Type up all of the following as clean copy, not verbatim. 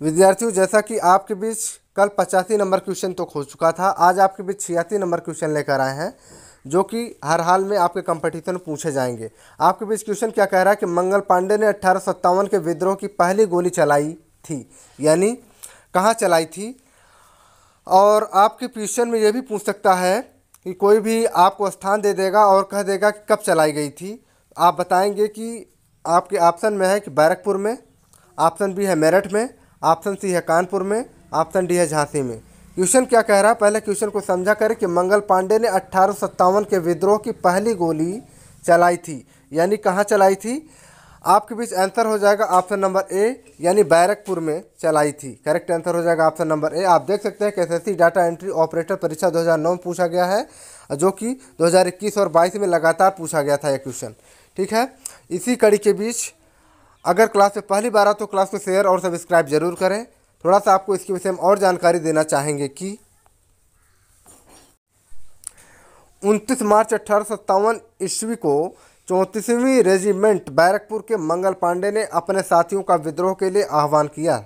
विद्यार्थियों, जैसा कि आपके बीच कल 85 नंबर क्वेश्चन तो हो चुका था, आज आपके बीच 86 नंबर क्वेश्चन लेकर आए हैं जो कि हर हाल में आपके कंपटीशन में पूछे जाएंगे। आपके बीच क्वेश्चन क्या कह रहा है कि मंगल पांडे ने 1857 के विद्रोह की पहली गोली चलाई थी, यानी कहाँ चलाई थी। और आपके क्वेश्चन में ये भी पूछ सकता है कि कोई भी आपको स्थान दे देगा और कह देगा कि कब चलाई गई थी। आप बताएंगे कि आपके ऑप्शन में है कि बैरकपुर में, ऑप्शन बी है मेरठ में, ऑप्शन सी है कानपुर में, ऑप्शन डी है झांसी में। क्वेश्चन क्या कह रहा है, पहले क्वेश्चन को समझा करें कि मंगल पांडे ने 1857 के विद्रोह की पहली गोली चलाई थी, यानी कहाँ चलाई थी। आपके बीच आंसर हो जाएगा ऑप्शन नंबर ए, यानी बैरकपुर में चलाई थी। करेक्ट आंसर हो जाएगा ऑप्शन नंबर ए। आप देख सकते हैं कि एसएससी डाटा एंट्री ऑपरेटर परीक्षा 2009 में पूछा गया है, जो कि 2021 और 22 में लगातार पूछा गया था यह क्वेश्चन। ठीक है, इसी कड़ी के बीच अगर क्लास में पहली बार आ तो क्लास को शेयर और सब्सक्राइब जरूर करें। थोड़ा सा आपको इसके विषय में और जानकारी देना चाहेंगे कि 29 मार्च 1857 ईस्वी को 34वीं रेजिमेंट बैरकपुर के मंगल पांडे ने अपने साथियों का विद्रोह के लिए आह्वान किया।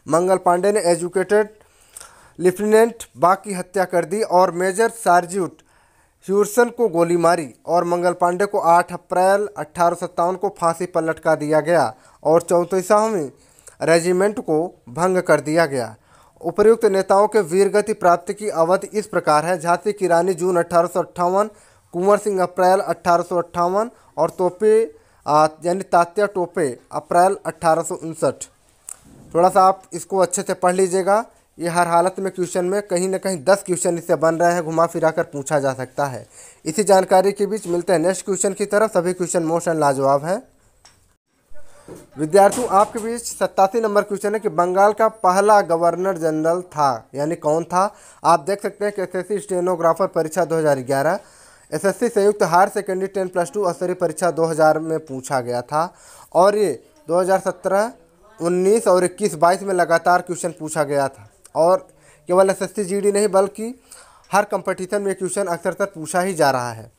मंगल पांडे ने एजुकेटेड लेफ्टिनेंट बाग की हत्या कर दी और मेजर सार्ज्यूट ह्यूरसन को गोली मारी और मंगल पांडे को 8 अप्रैल 1857 को फांसी पर लटका दिया गया और 34वीं रेजिमेंट को भंग कर दिया गया। उपर्युक्त नेताओं के वीरगति प्राप्ति की अवधि इस प्रकार है: झांसी की रानी जून 1858, कुंवर सिंह अप्रैल 1858 और टोपे यानी तात्या टोपे अप्रैल 1859। थोड़ा सा आप इसको अच्छे से पढ़ लीजिएगा। ये हर हालत में क्वेश्चन में कहीं ना कहीं 10 क्वेश्चन इससे बन रहे हैं, घुमा फिरा कर पूछा जा सकता है। इसी जानकारी के बीच मिलते हैं नेक्स्ट क्वेश्चन की तरफ। सभी क्वेश्चन मोस्ट एंड लाजवाब हैं। विद्यार्थियों, आपके बीच 87 नंबर क्वेश्चन है कि बंगाल का पहला गवर्नर जनरल था, यानी कौन था। आप देख सकते हैं कि एसएससी स्टेनोग्राफर परीक्षा 2011, एसएससी संयुक्त हायर सेकेंडरी 10+2 स्तरीय परीक्षा 2000 में पूछा गया था और ये 2017, 19 और 21, 22 में लगातार क्वेश्चन पूछा गया था। और केवल एसएससी जीडी नहीं बल्कि हर कंपटीशन में क्वेश्चन अक्सर पूछा ही जा रहा है।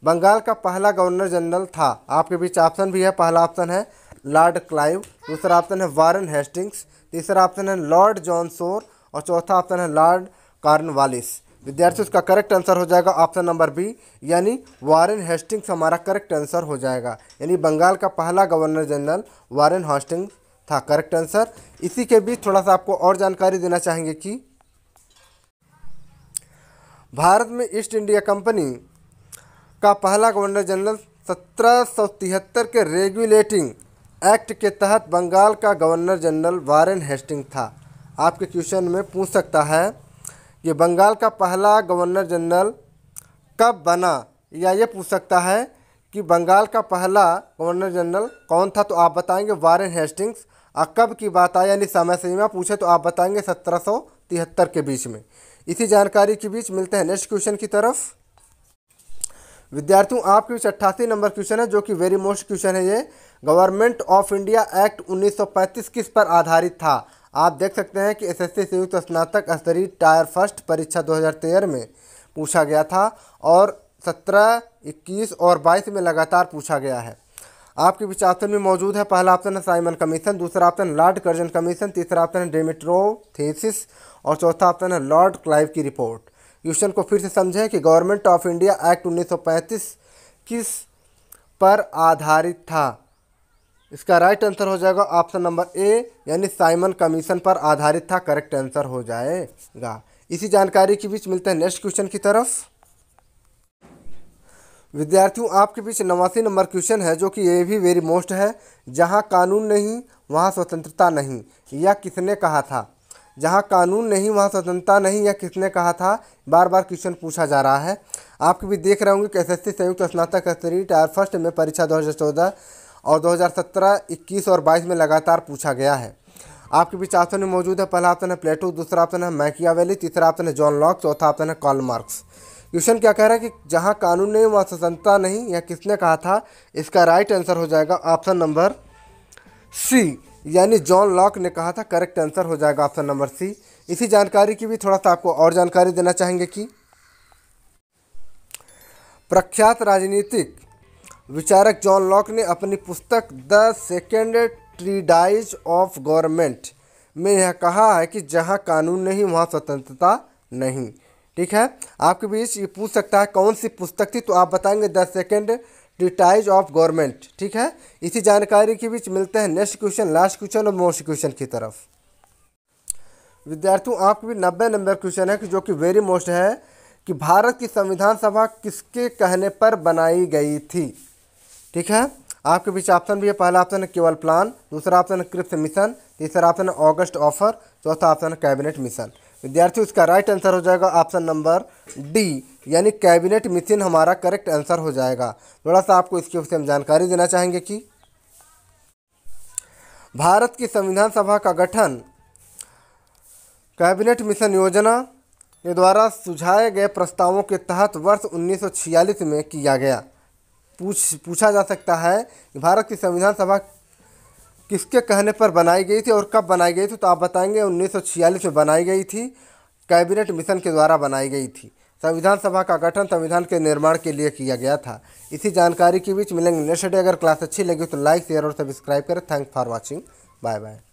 बंगाल का पहला गवर्नर जनरल था। आपके बीच ऑप्शन भी है। पहला ऑप्शन है लॉर्ड क्लाइव, दूसरा ऑप्शन है वारेन हेस्टिंग्स, तीसरा ऑप्शन है लॉर्ड जॉन सोर और चौथा ऑप्शन है लॉर्ड कॉर्नवालिस। विद्यार्थियों, इसका करेक्ट आंसर हो जाएगा ऑप्शन नंबर बी, यानी वारेन हेस्टिंग्स हमारा करेक्ट आंसर हो जाएगा। यानी बंगाल का पहला गवर्नर जनरल वारेन हेस्टिंग्स था करेक्ट आंसर। इसी के बीच थोड़ा सा आपको और जानकारी देना चाहेंगे कि भारत में ईस्ट इंडिया कंपनी का पहला गवर्नर जनरल 1773 के रेगुलेटिंग एक्ट के तहत बंगाल का गवर्नर जनरल वारेन हेस्टिंग्स था। आपके क्वेश्चन में पूछ सकता है कि बंगाल का पहला गवर्नर जनरल कब बना, या ये पूछ सकता है कि बंगाल का पहला गवर्नर जनरल कौन था, तो आप बताएंगे वारेन हेस्टिंग्स। कब की बात आए यानी समय सीमा पूछे तो आप बताएंगे 1773 के बीच में। इसी जानकारी के बीच मिलते हैं नेक्स्ट क्वेश्चन की तरफ। विद्यार्थियों, आपके बीच 88 नंबर क्वेश्चन है जो कि वेरी मोस्ट क्वेश्चन है। ये गवर्नमेंट ऑफ इंडिया एक्ट 1935 किस पर आधारित था। आप देख सकते हैं कि एसएससी संयुक्त स्नातक स्तरीय टायर फर्स्ट परीक्षा 2013 में पूछा गया था और 17, 21 और 22 में लगातार पूछा गया है। आपके बीच ऑप्शन में मौजूद है। पहला ऑप्शन है साइमन कमीशन, दूसरा ऑप्शन लॉर्ड कर्जन कमीशन, तीसरा ऑप्शन है डेमिट्रोव थीसिस और चौथा ऑप्शन है लॉर्ड क्लाइव की रिपोर्ट। क्वेश्चन को फिर से समझें कि गवर्नमेंट ऑफ इंडिया एक्ट 1935 किस पर आधारित था। इसका राइट आंसर हो जाएगा ऑप्शन नंबर ए, यानी साइमन कमीशन पर आधारित था करेक्ट आंसर हो जाएगा। इसी जानकारी के बीच मिलते हैं नेक्स्ट क्वेश्चन की तरफ। विद्यार्थियों, आपके बीच 89 नंबर क्वेश्चन है जो कि ये भी वेरी मोस्ट है। जहां कानून नहीं वहां स्वतंत्रता नहीं, यह किसने कहा था। जहां कानून नहीं वहां स्वतंत्रता नहीं, यह किसने कहा था। बार बार क्वेश्चन पूछा जा रहा है। आपके भी देख रहे होंगे कि एसएससी संयुक्त स्नातक स्तरीय टायर फर्स्ट में परीक्षा 2014 और 2017, 21 और 22 में लगातार पूछा गया है। आपके बीच ऑप्शन में मौजूद है। पहला ऑप्शन है प्लेटो, दूसरा ऑप्शन है मैकियावेली, तीसरा ऑप्शन है जॉन लॉक, चौथा ऑप्शन है कार्ल मार्क्स। क्वेश्चन क्या कह रहा है कि जहां कानून नहीं वहां स्वतंत्रता नहीं, यह किसने कहा था। इसका राइट आंसर हो जाएगा ऑप्शन नंबर सी, यानी जॉन लॉक ने कहा था करेक्ट आंसर हो जाएगा ऑप्शन नंबर सी। इसी जानकारी की भी थोड़ा सा आपको और जानकारी देना चाहेंगे कि प्रख्यात राजनीतिक विचारक जॉन लॉक ने अपनी पुस्तक the second treatise of government में यह कहा है कि जहां कानून नहीं वहां स्वतंत्रता नहीं। ठीक है, आपके बीच ये पूछ सकता है कौन सी पुस्तक थी, तो आप बताएंगे the second treatise of government. ठीक है, इसी जानकारी के बीच मिलते हैं नेक्स्ट क्वेश्चन, लास्ट क्वेश्चन और मोस्ट क्वेश्चन की तरफ। विद्यार्थियों आपके भी 90 नंबर क्वेश्चन है कि जो कि वेरी मोस्ट है कि भारत की संविधान सभा किसके कहने पर बनाई गई थी। ठीक है, आपके बीच ऑप्शन भी है, पहला ऑप्शन है केवल प्लान, दूसरा ऑप्शन है क्रिप्स मिशन, तीसरा ऑप्शन है ऑगस्ट ऑफर, चौथा ऑप्शन है कैबिनेट मिशन। विद्यार्थियों इसका राइट आंसर हो जाएगा ऑप्शन नंबर डी, यानी कैबिनेट मिशन हमारा करेक्ट आंसर हो जाएगा। थोड़ा सा आपको इसके विषय में जानकारी देना चाहेंगे कि भारत की संविधान सभा का गठन कैबिनेट मिशन योजना के द्वारा सुझाए गए प्रस्तावों के तहत वर्ष 1946 में किया गया। पूछा जा सकता है कि भारत की संविधान सभा किसके कहने पर बनाई गई थी और कब बनाई गई थी, तो आप बताएंगे 1946 में बनाई गई थी, कैबिनेट मिशन के द्वारा बनाई गई थी। संविधान सभा का गठन संविधान के निर्माण के लिए किया गया था। इसी जानकारी के बीच मिलेंगे नेक्स्ट डे। अगर क्लास अच्छी लगी तो लाइक शेयर और सब्सक्राइब करें। Thanks for watching, bye bye.